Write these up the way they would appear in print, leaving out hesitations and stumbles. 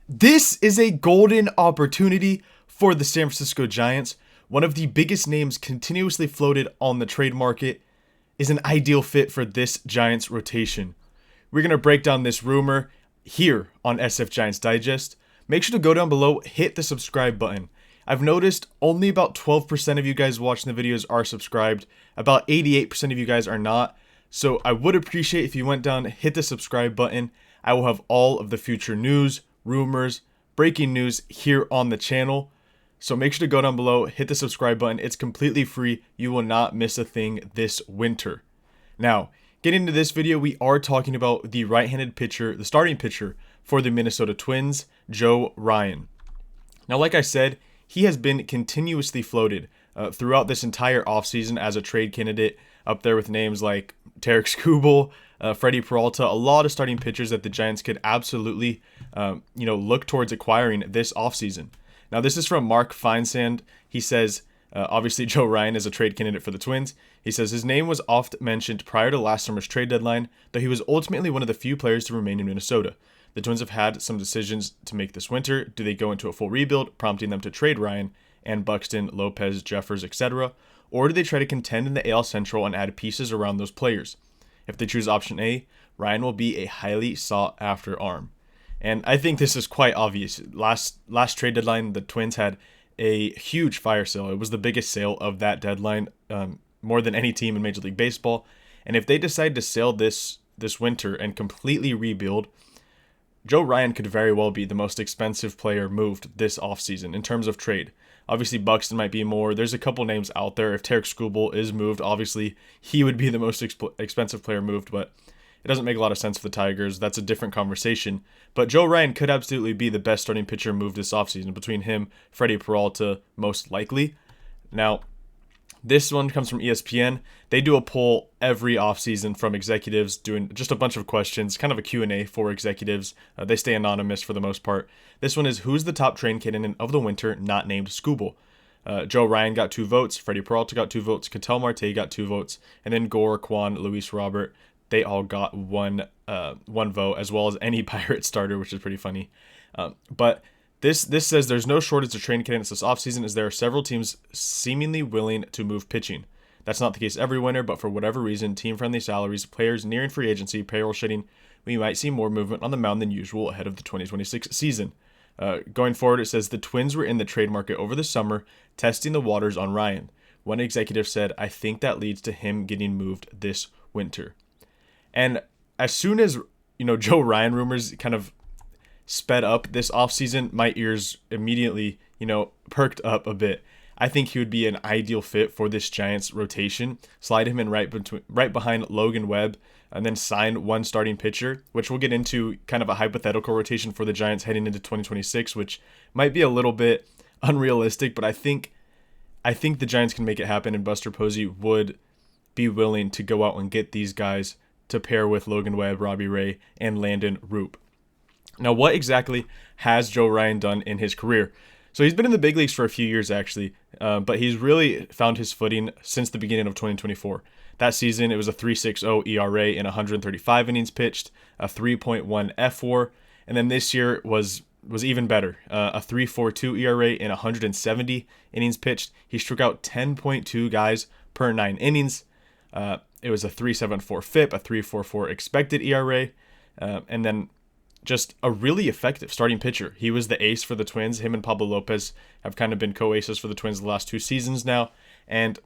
This is a golden opportunity for the San Francisco Giants. One of the biggest names continuously floated on the trade market is an ideal fit for this Giants rotation. We're going to break down this rumor here on SF Giants Digest. Make sure to go down below, hit the subscribe button. I've noticed only about 12% of you guys watching the videos are subscribed. About 88% of you guys are not. So I would appreciate if you went down, hit the subscribe button. I will have all of the future news, rumors, breaking news here on the channel. So make sure to go down below, hit the subscribe button. It's completely free. You will not miss a thing this winter. Now, getting into this video, we are talking about the right-handed pitcher, the starting pitcher for the Minnesota Twins, Joe Ryan. Now, like I said, he has been continuously floated throughout this entire offseason as a trade candidate, up there with names like Tarek Skubal, Freddie Peralta, a lot of starting pitchers that the Giants could absolutely look towards acquiring this offseason. Now, this is from Mark Feinsand. He says, obviously, Joe Ryan is a trade candidate for the Twins. He says his name was oft mentioned prior to last summer's trade deadline, though he was ultimately one of the few players to remain in Minnesota. The Twins have had some decisions to make this winter. Do they go into a full rebuild, prompting them to trade Ryan and Buxton, Lopez, Jeffers, etc.? Or do they try to contend in the AL Central and add pieces around those players? If they choose option A, Ryan will be a highly sought-after arm. And I think this is quite obvious. Last trade deadline, the Twins had a huge fire sale. It was the biggest sale of that deadline, more than any team in Major League Baseball. And if they decide to sell this winter and completely rebuild, Joe Ryan could very well be the most expensive player moved this offseason in terms of trade. Obviously, Buxton might be more. There's a couple names out there. If Tarek Skubal is moved, obviously he would be the most expensive player moved, but it doesn't make a lot of sense for the Tigers. That's a different conversation. But Joe Ryan could absolutely be the best starting pitcher moved this offseason. Between him, Freddie Peralta, most likely. Now, this one comes from ESPN. They do a poll every offseason from executives doing just a bunch of questions, kind of a Q&A for executives. They stay anonymous for the most part. This one is, who's the top trade candidate of the winter not named Skubal? Joe Ryan got 2 votes. Freddie Peralta got 2 votes. Ketel Marte got 2 votes. And then Gore, Kwan, Luis Robert, they all got one vote, as well as any Pirate starter, which is pretty funny. But this says there's no shortage of trade candidates this offseason, as there are several teams seemingly willing to move pitching. That's not the case every winter, but for whatever reason, team-friendly salaries, players nearing free agency, payroll shedding, we might see more movement on the mound than usual ahead of the 2026 season. Going forward, it says the Twins were in the trade market over the summer, testing the waters on Ryan. One executive said, I think that leads to him getting moved this winter. And as soon as, Joe Ryan rumors kind of sped up this offseason, my ears immediately, perked up a bit. I think he would be an ideal fit for this Giants rotation. Slide him in right behind Logan Webb, and then sign one starting pitcher, which we'll get into kind of a hypothetical rotation for the Giants heading into 2026, which might be a little bit unrealistic, but I think the Giants can make it happen, and Buster Posey would be willing to go out and get these guys to pair with Logan Webb, Robbie Ray, and Landon Roop. Now, what exactly has Joe Ryan done in his career? So he's been in the big leagues for a few years, actually, but he's really found his footing since the beginning of 2024. That season, it was a 3.60 ERA in 135 innings pitched, a 3.1 FWAR, and then this year was even better, a 3.42 ERA in 170 innings pitched. He struck out 10.2 guys per 9 innings. It was a 3.74 FIP, a 3.44 expected ERA, and then just a really effective starting pitcher. He was the ace for the Twins. Him and Pablo Lopez have kind of been co-aces for the Twins the last 2 seasons now, and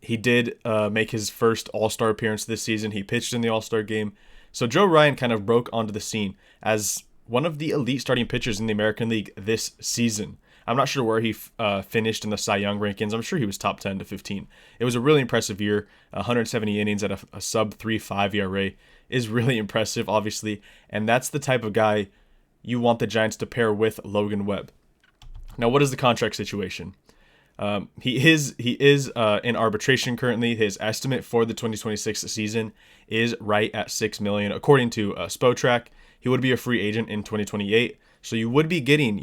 he did make his first All-Star appearance this season. He pitched in the All-Star game. So Joe Ryan kind of broke onto the scene as one of the elite starting pitchers in the American League this season. I'm not sure where he finished in the Cy Young rankings. I'm sure he was top 10 to 15. It was a really impressive year. 170 innings at a sub 3.5 ERA is really impressive, obviously. And that's the type of guy you want the Giants to pair with Logan Webb. Now, what is the contract situation? He is in arbitration currently. His estimate for the 2026 season is right at $6 million, according to Spotrac. He would be a free agent in 2028, so you would be getting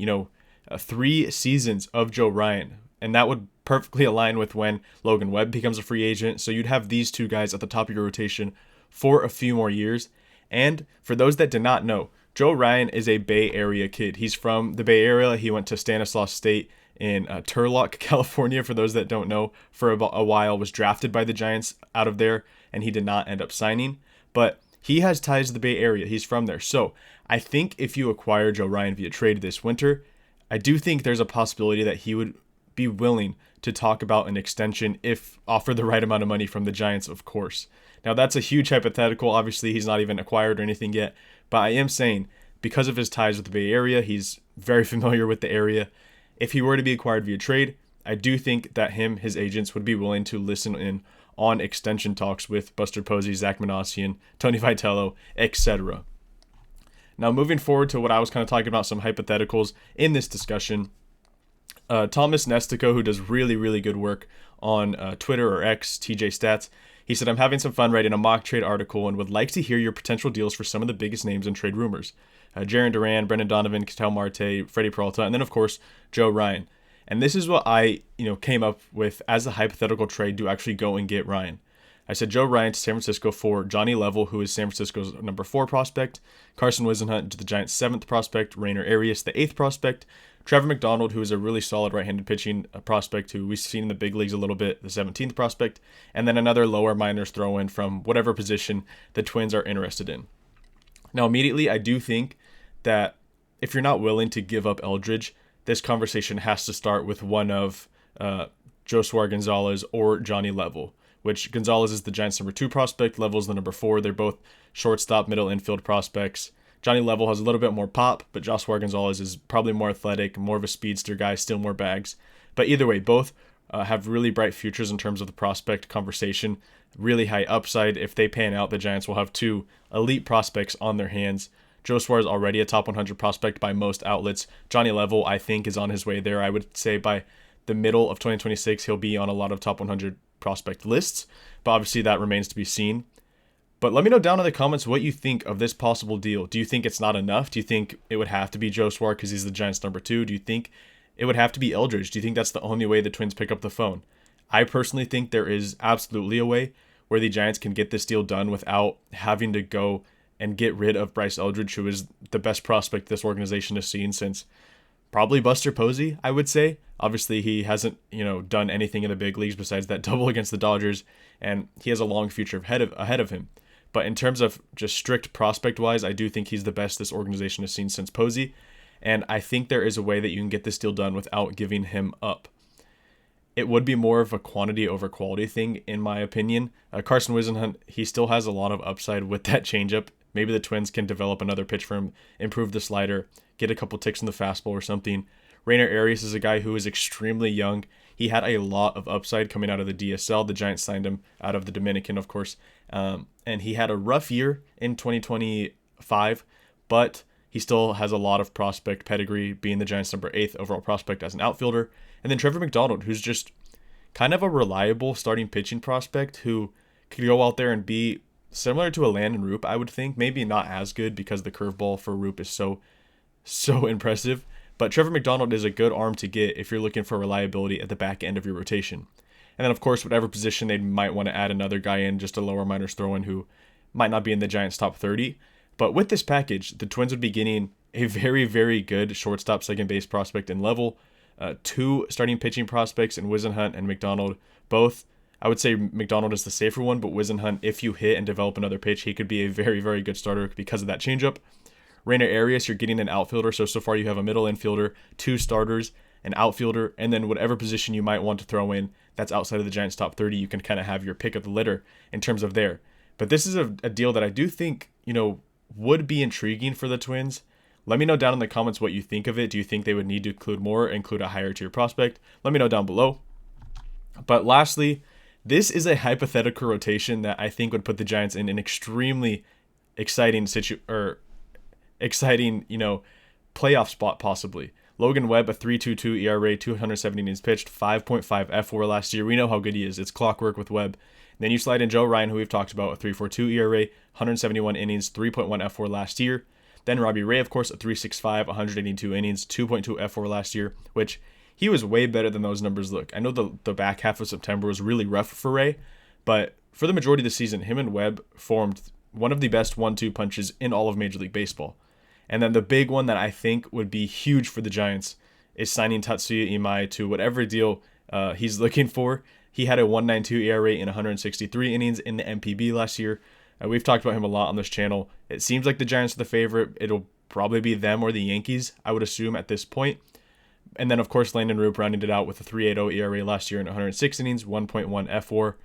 3 seasons of Joe Ryan, and that would perfectly align with when Logan Webb becomes a free agent. So you'd have these 2 guys at the top of your rotation for a few more years. And for those that did not know, Joe Ryan is a Bay Area kid. He's from the Bay Area. He went to Stanislaus State in Turlock, California, for those that don't know, for about a while, was drafted by the Giants out of there, and he did not end up signing. But he has ties to the Bay Area. He's from there. So I think if you acquire Joe Ryan via trade this winter, I do think there's a possibility that he would be willing to talk about an extension if offered the right amount of money from the Giants, of course. Now, that's a huge hypothetical. Obviously, he's not even acquired or anything yet. But I am saying, because of his ties with the Bay Area, he's very familiar with the area. If he were to be acquired via trade, I do think that his agents would be willing to listen in on extension talks with Buster Posey, Zach Manassian, Tony Vitello, etc. Now, moving forward to what I was kind of talking about, some hypotheticals in this discussion. Thomas Nestico, who does really, really good work on Twitter or X, TJ Stats, he said, I'm having some fun writing a mock trade article and would like to hear your potential deals for some of the biggest names in trade rumors. Jarren Duran, Brendan Donovan, Ketel Marte, Freddie Peralta, and then, of course, Joe Ryan. And this is what I came up with as a hypothetical trade to actually go and get Ryan. I said Joe Ryan to San Francisco for Johnny Level, who is San Francisco's number 4 prospect, Carson Whisenhunt to the Giants' 7th prospect, Rainer Arias, the 8th prospect, Trevor McDonald, who is a really solid right-handed pitching prospect who we've seen in the big leagues a little bit, the 17th prospect, and then another lower minors throw-in from whatever position the Twins are interested in. Now, immediately, I do think that if you're not willing to give up Eldridge, this conversation has to start with one of Josuar Gonzalez or Johnny Level, which Gonzalez is the Giants' number 2 prospect, Level is the number 4. They're both shortstop, middle infield prospects. Johnny Level has a little bit more pop, but Josuar Gonzalez is probably more athletic, more of a speedster guy, still more bags. But either way, both have really bright futures in terms of the prospect conversation, really high upside. If they pan out, the Giants will have 2 elite prospects on their hands. Josuar is already a top 100 prospect by most outlets. Johnny Level, I think, is on his way there. I would say by the middle of 2026, he'll be on a lot of top 100 prospect lists, but obviously that remains to be seen. But let me know down in the comments what you think of this possible deal. Do you think it's not enough? Do you think it would have to be Josuar because he's the Giants' number 2? Do you think it would have to be Eldridge? Do you think that's the only way the Twins pick up the phone? I personally think there is absolutely a way where the Giants can get this deal done without having to go and get rid of Bryce Eldridge, who is the best prospect this organization has seen since probably Buster Posey, I would say. Obviously, he hasn't, done anything in the big leagues besides that double against the Dodgers, and he has a long future ahead of him. But in terms of just strict prospect-wise, I do think he's the best this organization has seen since Posey, and I think there is a way that you can get this deal done without giving him up. It would be more of a quantity over quality thing, in my opinion. Carson Whisenhunt, he still has a lot of upside with that changeup. Maybe the Twins can develop another pitch for him, improve the slider, get a couple ticks in the fastball or something. Rainer Arias is a guy who is extremely young. He had a lot of upside coming out of the DSL. The Giants signed him out of the Dominican, of course. And he had a rough year in 2025, but he still has a lot of prospect pedigree, being the Giants' number 8th overall prospect as an outfielder. And then Trevor McDonald, who's just kind of a reliable starting pitching prospect who could go out there and be similar to a Landon Roop, I would think. Maybe not as good because the curveball for Roop is so impressive. But Trevor McDonald is a good arm to get if you're looking for reliability at the back end of your rotation. And then, of course, whatever position they might want to add another guy in, just a lower minors throw-in who might not be in the Giants' top 30. But with this package, the Twins would be getting a very, very good shortstop second base prospect in Level, 2 starting pitching prospects in Whisenhunt and McDonald. Both, I would say McDonald is the safer one, but Whisenhunt, if you hit and develop another pitch, he could be a very, very good starter because of that changeup. Rainer Arias, you're getting an outfielder, so far you have a middle infielder, 2 starters, an outfielder, and then whatever position you might want to throw in that's outside of the Giants' top 30, you can kind of have your pick of the litter in terms of there. But this is a deal that I do think, would be intriguing for the Twins. Let me know down in the comments what you think of it. Do you think they would need to include a higher tier prospect? Let me know down below. But lastly, this is a hypothetical rotation that I think would put the Giants in an extremely exciting playoff spot possibly. Logan Webb, a 3.22 ERA, 270 innings pitched, 5.5 FWAR last year. We know how good he is. It's clockwork with Webb. And then you slide in Joe Ryan, who we've talked about, a 3.42 ERA, 171 innings, 3.1 FWAR last year. Then Robbie Ray, of course, a 3.65, 182 innings, 2.2 FWAR last year, which he was way better than those numbers look. I know the back half of September was really rough for Ray, but for the majority of the season, him and Webb formed one of the best 1-2 punches in all of Major League Baseball. And then the big one that I think would be huge for the Giants is signing Tatsuya Imai to whatever deal he's looking for. He had a 1.92 ERA in 163 innings in the MPB last year. We've talked about him a lot on this channel. It seems like the Giants are the favorite. It'll probably be them or the Yankees, I would assume, at this point. And then, of course, Landon Roop rounded it out with a 3.80 ERA last year in 106 innings, 1.1 FWAR.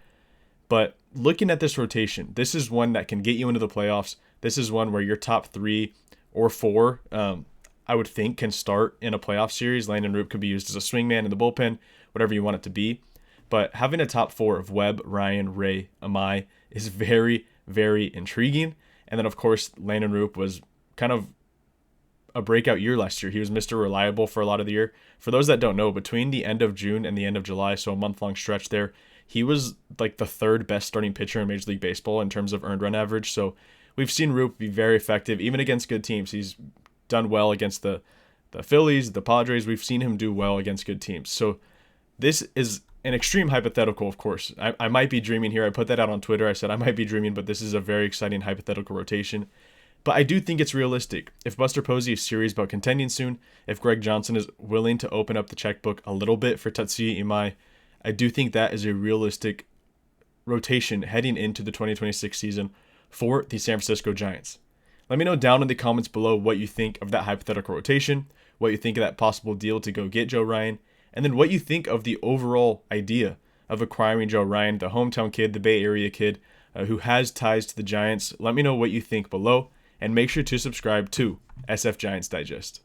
But looking at this rotation, this is one that can get you into the playoffs. This is one where your top 3 or 4, I would think, can start in a playoff series. Landon Roop could be used as a swingman in the bullpen, whatever you want it to be. But having a top 4 of Webb, Ryan, Ray, Imai is very, very intriguing. And then, of course, Landon Roop was kind of a breakout year last year. He was Mr. Reliable for a lot of the year. For those that don't know, between the end of June and the end of July, so a month-long stretch there, he was like the 3rd best starting pitcher in Major League Baseball in terms of earned run average. So we've seen Roop be very effective, even against good teams. He's done well against the Phillies, the Padres. We've seen him do well against good teams. So this is an extreme hypothetical, of course. I might be dreaming here. I put that out on Twitter. I said I might be dreaming, but this is a very exciting hypothetical rotation. But I do think it's realistic. If Buster Posey is serious about contending soon, if Greg Johnson is willing to open up the checkbook a little bit for Tatsuya Imai, I do think that is a realistic rotation heading into the 2026 season for the San Francisco Giants. Let me know down in the comments below what you think of that hypothetical rotation, what you think of that possible deal to go get Joe Ryan, and then what you think of the overall idea of acquiring Joe Ryan, the hometown kid, the Bay Area kid, who has ties to the Giants. Let me know what you think below, and make sure to subscribe to SF Giants Digest.